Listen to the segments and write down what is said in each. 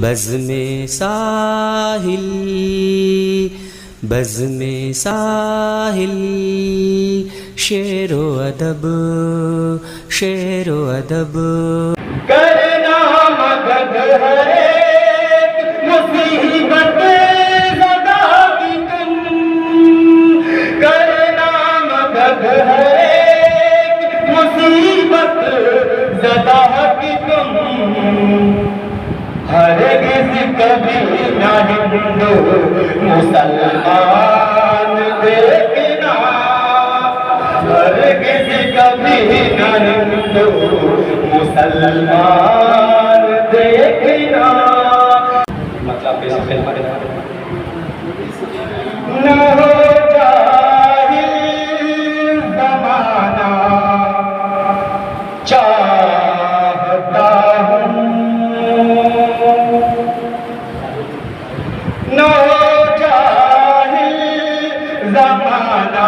बज़्मे साहिल, बज़्मे साहिल, शेरो अदब, शेरो अदब। करना मदद है मुसीबत ज़दा की तुम, करना मदद है मुसीबत ज़दा की तुम। हरगिज़ कभी न हिंदू मुसलमान देखना, हरगिज़ कभी न हिंदू मुसलमान देखना। मतलब न हो जाहिल ज़माना चाहता हूँ, न हो जाहिल ज़माना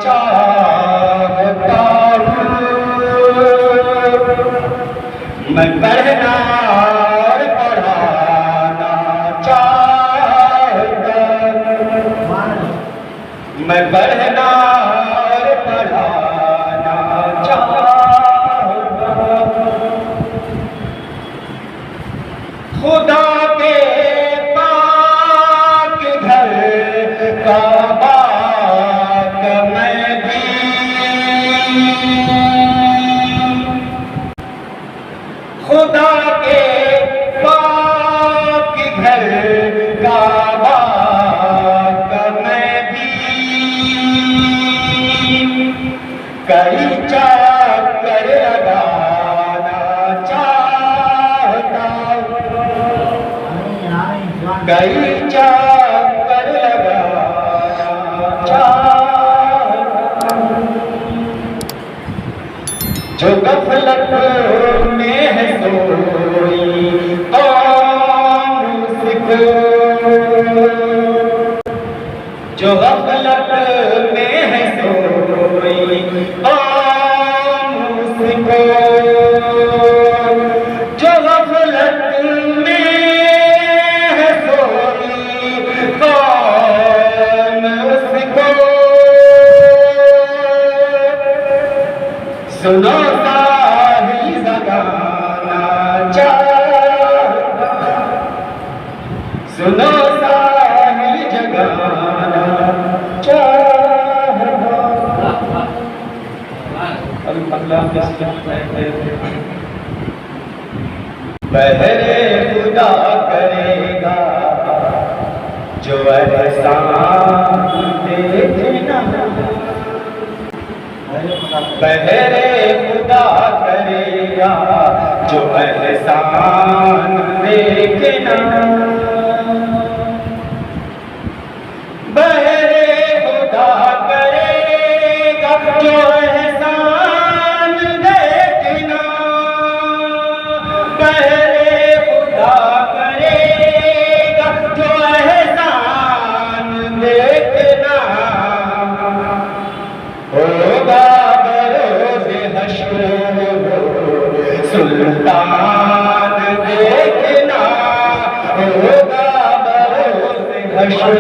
चाहता हूँ। मैं पढ़ना और पढ़ाना चाहता हूँ, मैं पढ़ना और पढ़ाना चाहता हूँ। खुदा के पाक घर का बाग मैं भी, खुदा के पाक घर का बाग मैं भी। कई चक्कर लगाना चाहता हूँ, कई चक्कर लगाना चाहता हूँ। जो गफलत में है सोई कौम उसको, जो गफलत में है सोई कौम उसको, जो गफलत में है सोई कौम उसको। सुनो साहिल ज़गाना चाहता, सुनो साहिल जगाना चाहता। बहरे खुदा करेगा जो एहसान देखना, बहरे खुदा करेगा जो एहसान देखना। बहरे खुदा करेगा जो एहसान देखना, बहरे खुदा करेगा जो एहसान देखना। होगा बरोज़े हश्र सुल्तान देखना, होगा बरोज़े हश्र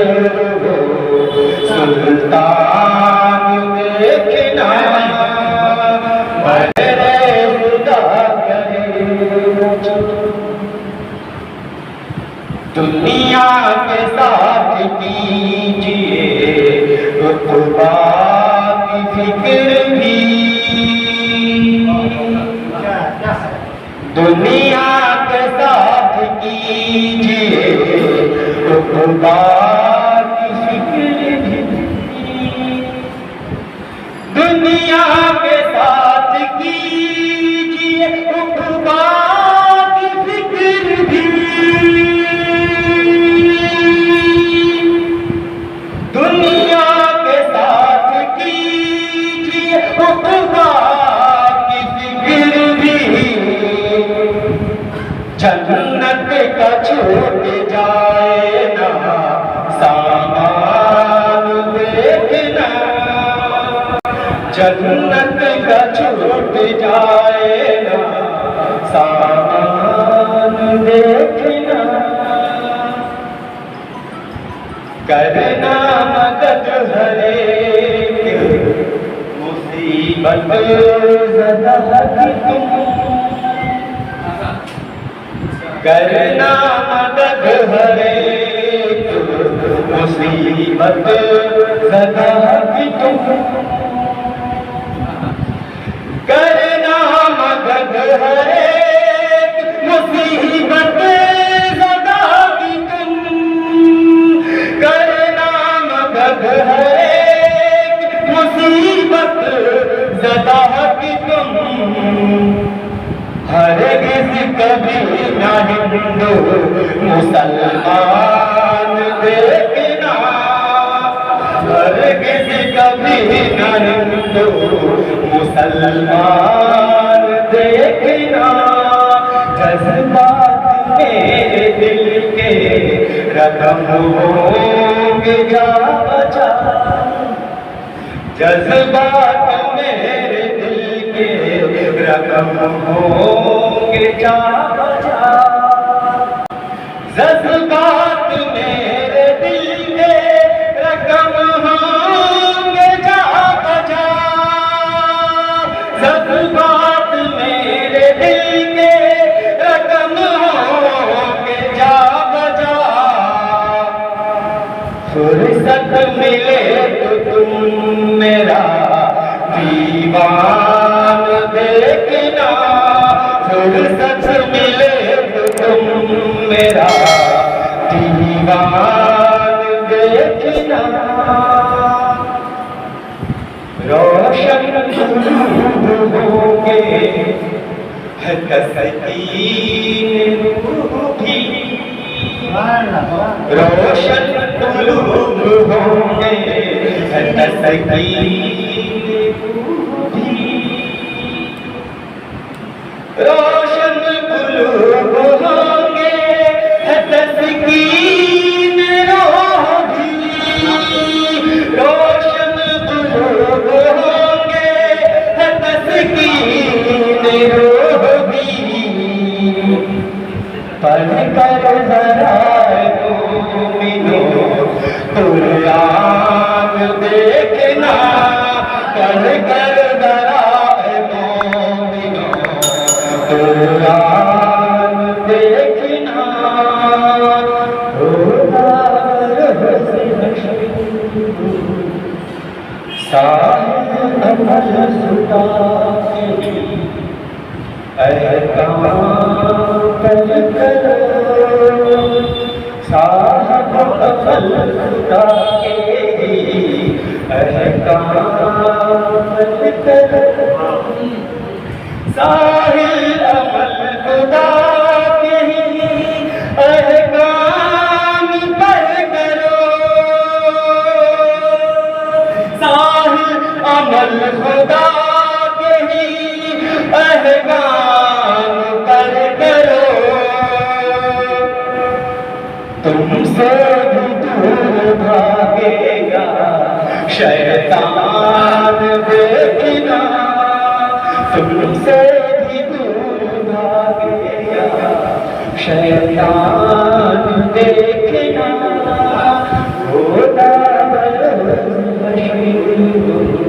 सुल्तान देखना। बहरे खुदा करेगा दुनिया के साथ कीजिए रुतबा की फिक्र भी, दुनिया के साथ कीजिए रुतबा की फिक्र भी, दुनिया के साथ कीजिए रुतबा की फिक्र भी, दुनिया के साथ कीजिए रुतबा की फिक्र भी। जन्नत का छूट जाए ना सामान देखना, जन्नत का छूट जाए ना सामान देखना। करना मदद हरे मुसीबत ज़दा की तुम, करना मदद हरे मुसीबत ज़दा की तुम, करना मदद हरे मुसीबत ज़दा की तुम, करना मदद हरे मुसीबत ज़दा की तुम, हरगिज़ कभी न हिंदू मुसलमान देखना, हरगिज़ कभी न हिंदू मुसलमान देखना, जज्बात मेरे दिल के रकम होंगे जा बचा, जज्बात मेरे दिल के रकम होंगे जा बचा, जज्बात मेरे दिल के रकम होंगे जा बचा, जज्बात मेरे दिल के रकम होंगे जा बचा, फुर्सत मिले तो तुम मेरा दीवान देखना, फुर्सत मिले तो तुम मेरा दीवान देखना, रोशन होंगे है तस्कीन रूठी, रोशन कुलूब होंगे है तस्कीन रूठी, रोशन कुलूब होंगे है तस्कीन रूठी, रोशन कुलूब होंगे है तस्कीन रूठी, पढ़ कर ज़रा मोमिनो कुरान देखना, पढ़ कर ज़रा मोमिनो कुरान देखना, साहिब अमल सुता अहकाम कर करो, साहिब अमल खुदा के अहकाम कर करो, साहिब अमल खुदा के अहकाम पर करो, साहिब अमल खुदा के अहकाम पर करो, तुमसे भी दूर भागेगा शैतान देखना, तुमसे भी दूर भागेगा शैतान देखना, होता बल बशीर